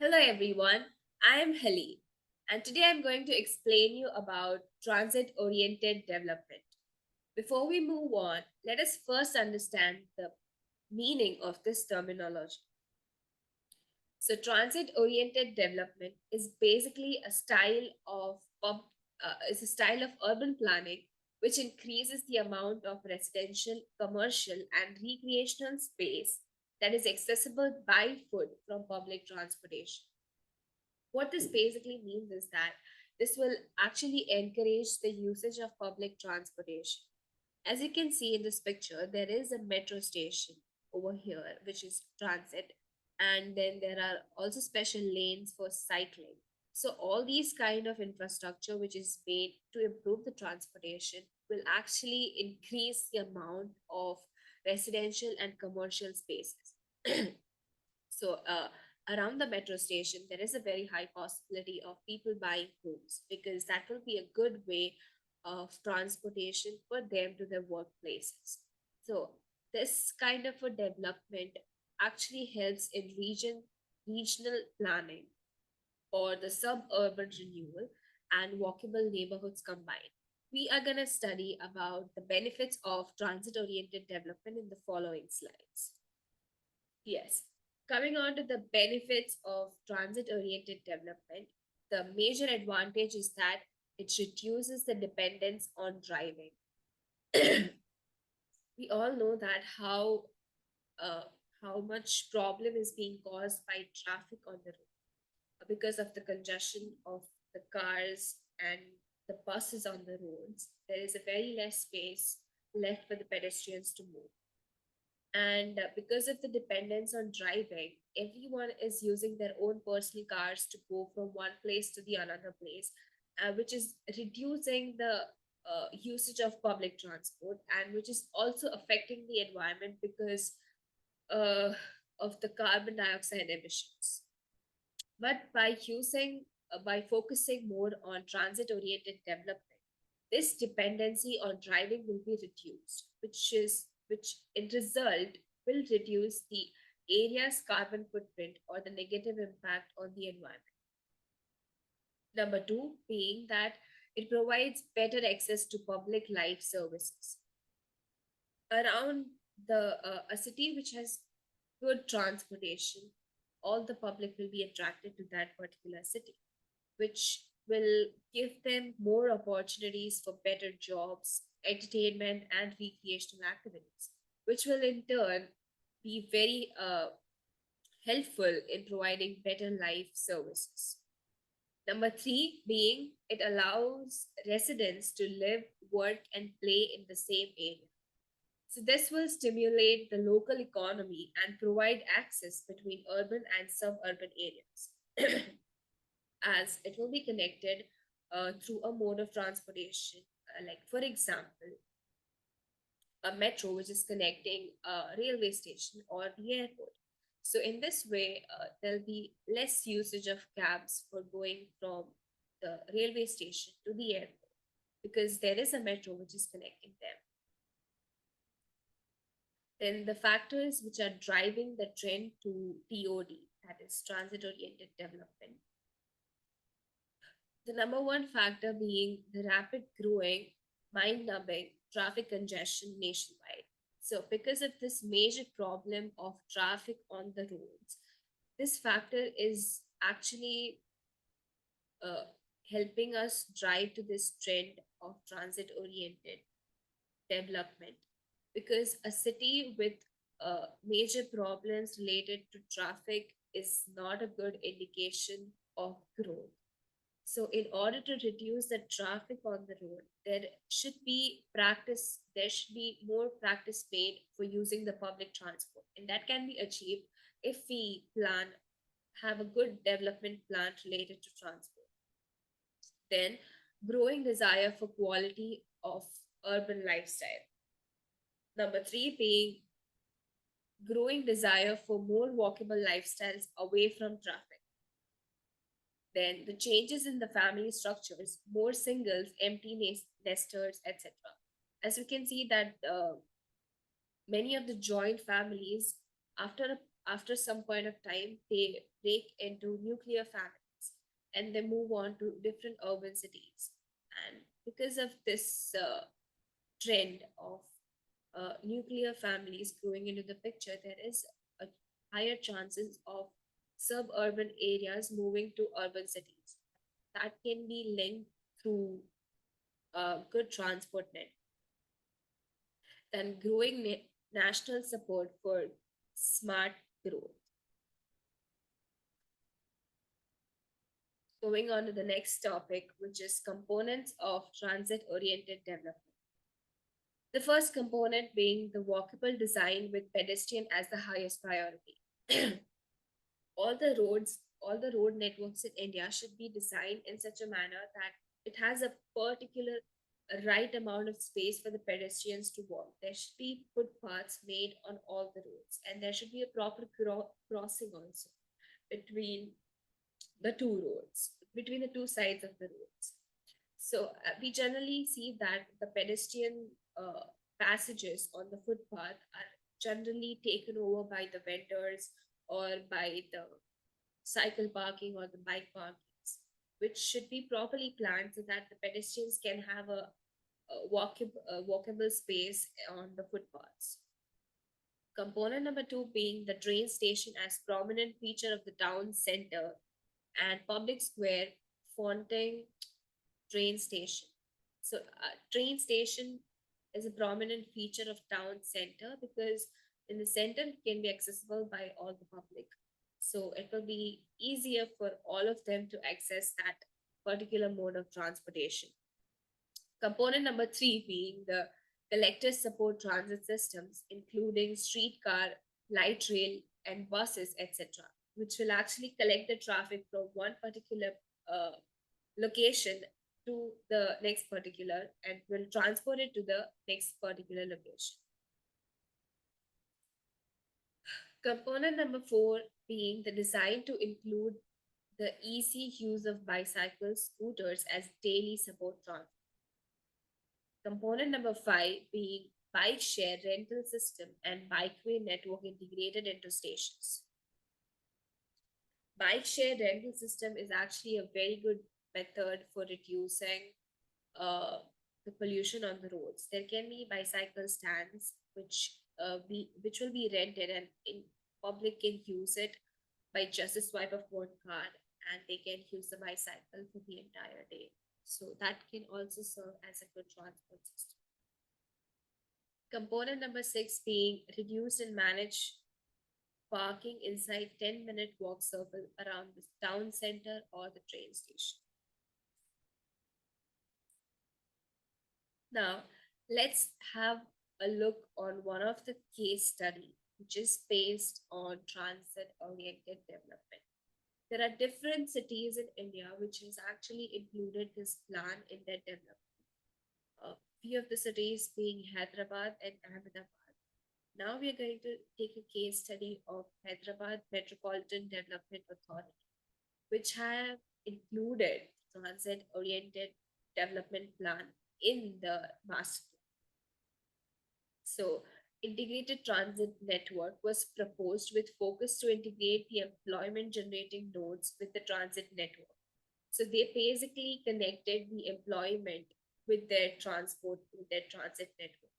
Hello everyone, I am Helly and today I'm going to explain you about transit oriented development. Before we move on, let us first understand the meaning of this terminology. So transit oriented development is basically a style of urban planning which increases the amount of residential, commercial and recreational space that is accessible by foot from public transportation. What this basically means is that this will actually encourage the usage of public transportation. As you can see in this picture, there is a metro station over here, which is transit, and then there are also special lanes for cycling. So all these kind of infrastructure which is made to improve the transportation will actually increase the amount of residential and commercial spaces. So around the metro station, there is a very high possibility of people buying homes because that will be a good way of transportation for them to their workplaces. So this kind of a development actually helps in regional planning or the suburban renewal and walkable neighborhoods combined. We are going to study about the benefits of transit oriented development in the following slides. Yes. Coming on to the benefits of transit oriented development, the major advantage is that it reduces the dependence on driving. We all know that uh, how much problem is being caused by traffic on the road because of the congestion of the cars and the buses on the roads. There is a very less space left for the pedestrians to move. And because of the dependence on driving, everyone is using their own personal cars to go from one place to the another place, which is reducing the usage of public transport and which is also affecting the environment because uh, of the carbon dioxide emissions. But by focusing more on transit oriented development, this dependency on driving will be reduced, which in result will reduce the area's carbon footprint or the negative impact on the environment. Number two being that it provides better access to public life services. Around the a city which has good transportation, all the public will be attracted to that particular city, which will give them more opportunities for better jobs, entertainment, and recreational activities, which will in turn be very helpful in providing better life services. Number three being it allows residents to live, work, and play in the same area. So, this will stimulate the local economy and provide access between urban and suburban areas, as it will be connected through a mode of transportation, like, for example, a metro, which is connecting a railway station or the airport. So, in this way, there'll be less usage of cabs for going from the railway station to the airport because there is a metro which is connecting them. Then the factors which are driving the trend to TOD, that is transit oriented development. The number one factor being the rapid growing, mind numbing traffic congestion nationwide. So, because of this major problem of traffic on the roads, this factor is actually uh, helping us drive to this trend of transit oriented development because a city with major problems related to traffic is not a good indication of growth. So, in order to reduce the traffic on the road, there should be more practice made for using the public transport. And that can be achieved if we have a good development plan related to transport. Then, growing desire for quality of urban lifestyle. Number three being growing desire for more walkable lifestyles away from traffic. Then the changes in the family structures, more singles, empty nesters, etc. As we can see that many of the joint families, after after some point of time, they break into nuclear families and they move on to different urban cities. And because of this trend of nuclear families growing into the picture, there is a higher chances of suburban areas moving to urban cities. That can be linked through good transport net, then growing national support for smart growth. Going on to the next topic, which is components of transit oriented development. The first component being the walkable design with pedestrian as the highest priority. All the road networks in India should be designed in such a manner that it has a particular right amount of space for the pedestrians to walk. There should be footpaths made on all the roads, and there should be a proper crossing also between the two roads, between the two sides of the roads. So we generally see that the pedestrian passages on the footpath are generally taken over by the vendors or by the cycle parking or the bike parkings, which should be properly planned so that the pedestrians can have a walkable space on the footpaths. Component number two being the train station as prominent feature of the town center and public square fronting train station. So, train station is a prominent feature of town center because in the center it can be accessible by all the public. So, it will be easier for all of them to access that particular mode of transportation. Component number three being the collector support transit systems, including streetcar, light rail, and buses, etc., which will actually collect the traffic from one particular uh, location to the next particular and will transport it to the next particular location. Component number four being the design to include the easy use of bicycles, scooters as daily support transport. Component number five being bike share rental system and bikeway network integrated into stations. Bike share rental system is actually a very good method for reducing uh, the pollution on the roads. There can be bicycle stands which will be rented and in public can use it by just a swipe of one card and they can use the bicycle for the entire day. So that can also serve as a good transport system. Component number six being reduce and manage parking inside 10-minute walk circle around the town center or the train station. Now, let's have a look on one of the case study, which is based on transit-oriented development. There are different cities in India which has actually included this plan in their development. Few of the cities being Hyderabad and Ahmedabad. Now we are going to take a case study of Hyderabad Metropolitan Development Authority, which have included transit-oriented development plan in the master plan. So, integrated transit network was proposed with focus to integrate the employment generating nodes with the transit network. So they basically connected the employment with their transport, with their transit network.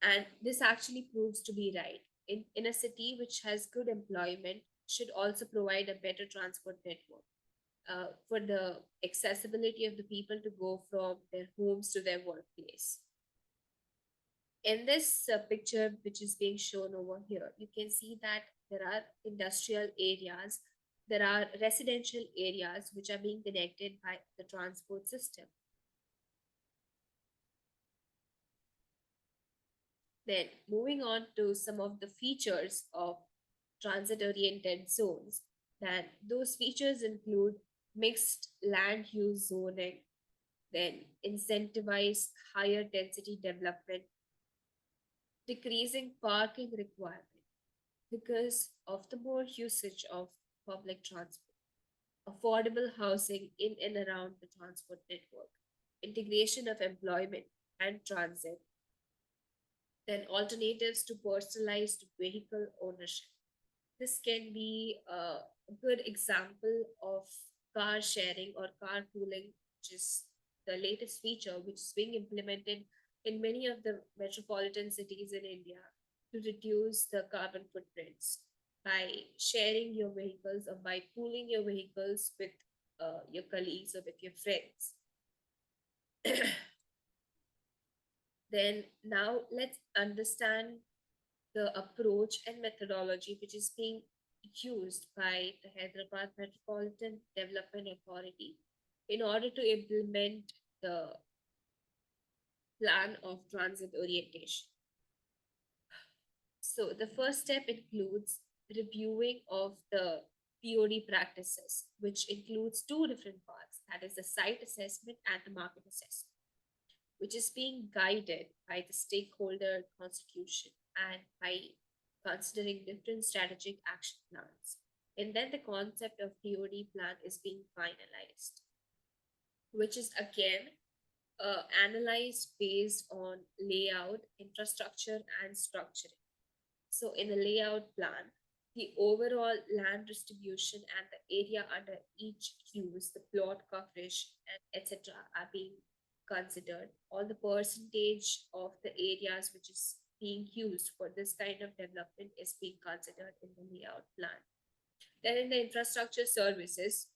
And this actually proves to be right. In a city which has good employment, should also provide a better transport network for the accessibility of the people to go from their homes to their workplace. In this picture, which is being shown over here, you can see that there are industrial areas, there are residential areas which are being connected by the transport system. Then, moving on to some of the features of transit oriented zones, then those features include mixed land use zoning, then incentivize higher density development, decreasing parking requirement because of the more usage of public transport, affordable housing in and around the transport network, integration of employment and transit, then alternatives to personalized vehicle ownership. This can be a good example of car sharing or carpooling, which is the latest feature which is being implemented in many of the metropolitan cities in India to reduce the carbon footprints by sharing your vehicles or by pooling your vehicles with your colleagues or with your friends. Then now let's understand the approach and methodology which is being used by the Hyderabad Metropolitan Development Authority in order to implement the plan of transit orientation. So the first step includes reviewing of the POD practices, which includes two different parts, that is the site assessment and the market assessment, which is being guided by the stakeholder constitution and by considering different strategic action plans. And then the concept of TOD plan is being finalized, which is again analyzed based on layout, infrastructure, and structuring. So, in the layout plan, the overall land distribution and the area under each use, the plot coverage, and etc., are being considered. All the percentage of the areas which is being used for this kind of development is being considered in the layout plan. Then, in the infrastructure services,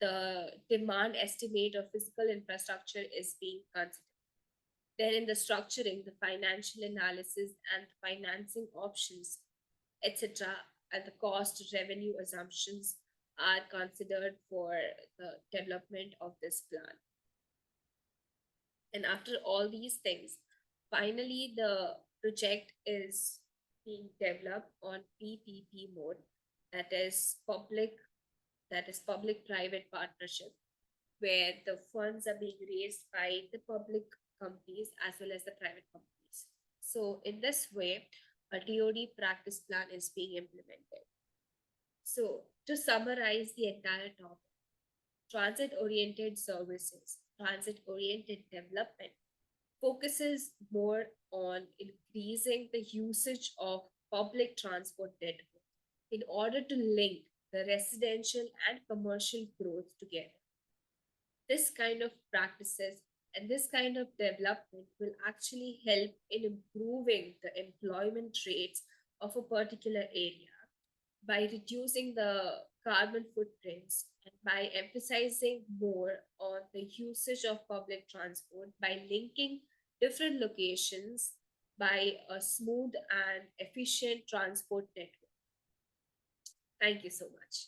the demand estimate of physical infrastructure is being considered. Then, in the structuring, the financial analysis and financing options, etc., and the cost revenue assumptions are considered for the development of this plan. And after all these things, finally, the project is being developed on PPP mode, that is public, that is public private partnership, where the funds are being raised by the public companies as well as the private companies. So, in this way, a DoD practice plan is being implemented. So, to summarize the entire topic, transit oriented services, transit oriented development focuses more on increasing the usage of public transport network in order to link the residential and commercial growth together. This kind of practices and this kind of development will actually help in improving the employment rates of a particular area by reducing the carbon footprints and by emphasizing more on the usage of public transport by linking different locations by a smooth and efficient transport network. Thank you so much.